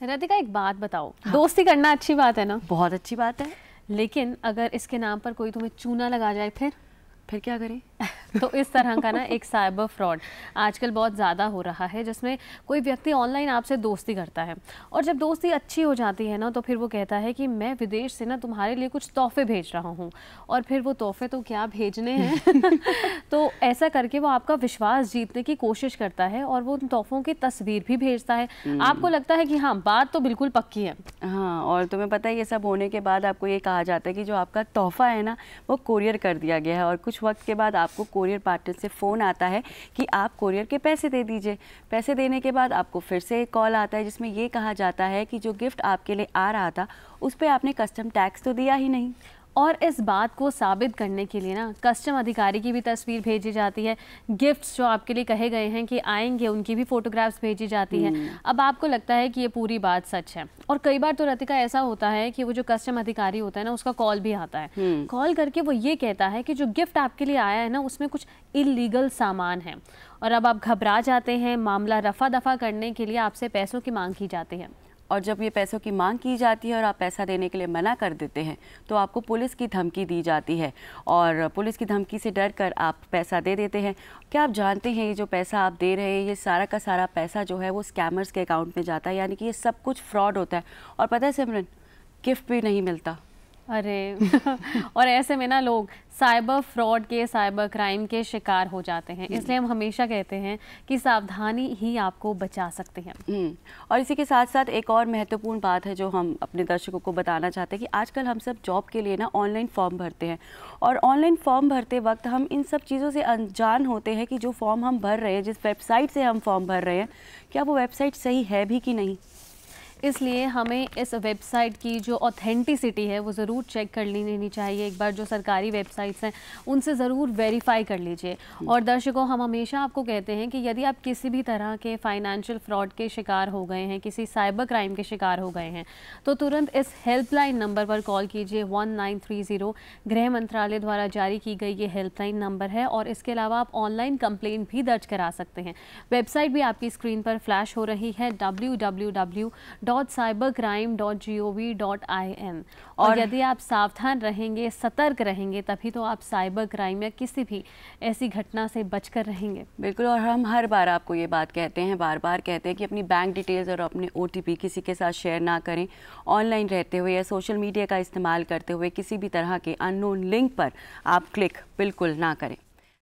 राधिका एक बात बताओ, हाँ। दोस्ती करना अच्छी बात है ना? बहुत अच्छी बात है, लेकिन अगर इसके नाम पर कोई तुम्हें चूना लगा जाए फिर क्या करें? तो इस तरह का ना एक साइबर फ्रॉड आजकल बहुत ज़्यादा हो रहा है, जिसमें कोई व्यक्ति ऑनलाइन आपसे दोस्ती करता है और जब दोस्ती अच्छी हो जाती है ना तो फिर वो कहता है कि मैं विदेश से ना तुम्हारे लिए कुछ तोहफे भेज रहा हूँ, और फिर वो तोहफे तो क्या भेजने हैं तो ऐसा करके वो आपका विश्वास जीतने की कोशिश करता है और वो उन तोहफों की तस्वीर भी भेजता है। आपको लगता है कि हाँ बात तो बिल्कुल पक्की है, हाँ, और तुम्हें पता है ये सब होने के बाद आपको ये कहा जाता है कि जो आपका तोहफा है ना वो कोरियर कर दिया गया है, और कुछ वक्त के बाद आपको कोरियर पार्टनर से फ़ोन आता है कि आप कोरियर के पैसे दे दीजिए। पैसे देने के बाद आपको फिर से एक कॉल आता है जिसमें ये कहा जाता है कि जो गिफ्ट आपके लिए आ रहा था उस पर आपने कस्टम टैक्स तो दिया ही नहीं। और इस बात को साबित करने के लिए ना कस्टम अधिकारी की भी तस्वीर भेजी जाती है, गिफ्ट्स जो आपके लिए कहे गए हैं कि आएंगे उनकी भी फोटोग्राफ्स भेजी जाती हैं। अब आपको लगता है कि ये पूरी बात सच है, और कई बार तो राधिका ऐसा होता है कि वो जो कस्टम अधिकारी होता है ना उसका कॉल भी आता है, कॉल करके वो ये कहता है कि जो गिफ्ट आपके लिए आया है ना उसमें कुछ इलीगल सामान है, और अब आप घबरा जाते हैं। मामला रफा दफा करने के लिए आपसे पैसों की मांग की जाती है, और जब ये पैसों की मांग की जाती है और आप पैसा देने के लिए मना कर देते हैं तो आपको पुलिस की धमकी दी जाती है, और पुलिस की धमकी से डर कर आप पैसा दे देते हैं। क्या आप जानते हैं ये जो पैसा आप दे रहे हैं ये सारा का सारा पैसा जो है वो स्कैमर्स के अकाउंट में जाता है, यानी कि ये सब कुछ फ्रॉड होता है। और पता है सिमरन, गिफ्ट भी नहीं मिलता। अरे और ऐसे में ना लोग साइबर फ्रॉड के, साइबर क्राइम के शिकार हो जाते हैं, इसलिए हम हमेशा कहते हैं कि सावधानी ही आपको बचा सकते हैं। और इसी के साथ साथ एक और महत्वपूर्ण बात है जो हम अपने दर्शकों को बताना चाहते हैं कि आजकल हम सब जॉब के लिए ना ऑनलाइन फॉर्म भरते हैं, और ऑनलाइन फॉर्म भरते वक्त हम इन सब चीज़ों से अनजान होते हैं कि जो फॉर्म हम भर रहे हैं, जिस वेबसाइट से हम फॉर्म भर रहे हैं, क्या वो वेबसाइट सही है भी कि नहीं। इसलिए हमें इस वेबसाइट की जो ऑथेंटिसिटी है वो ज़रूर चेक कर लेनी चाहिए। एक बार जो सरकारी वेबसाइट्स हैं उनसे ज़रूर वेरीफाई कर लीजिए। और दर्शकों, हम हमेशा आपको कहते हैं कि यदि आप किसी भी तरह के फाइनेंशियल फ्रॉड के शिकार हो गए हैं, किसी साइबर क्राइम के शिकार हो गए हैं, तो तुरंत इस हेल्पलाइन नंबर पर कॉल कीजिए। 1930 गृह मंत्रालय द्वारा जारी की गई ये हेल्पलाइन नंबर है, और इसके अलावा आप ऑनलाइन कंप्लेंट भी दर्ज करा सकते हैं। वेबसाइट भी आपकी स्क्रीन पर फ्लैश हो रही है, www.cybercrime.gov.in। और यदि आप सावधान रहेंगे, सतर्क रहेंगे, तभी तो आप साइबर क्राइम या किसी भी ऐसी घटना से बचकर रहेंगे। बिल्कुल, और हम हर बार आपको ये बात कहते हैं, बार बार कहते हैं कि अपनी बैंक डिटेल्स और अपने OTP किसी के साथ शेयर ना करें। ऑनलाइन रहते हुए या सोशल मीडिया का इस्तेमाल करते हुए किसी भी तरह के अननोन लिंक पर आप क्लिक बिल्कुल ना करें।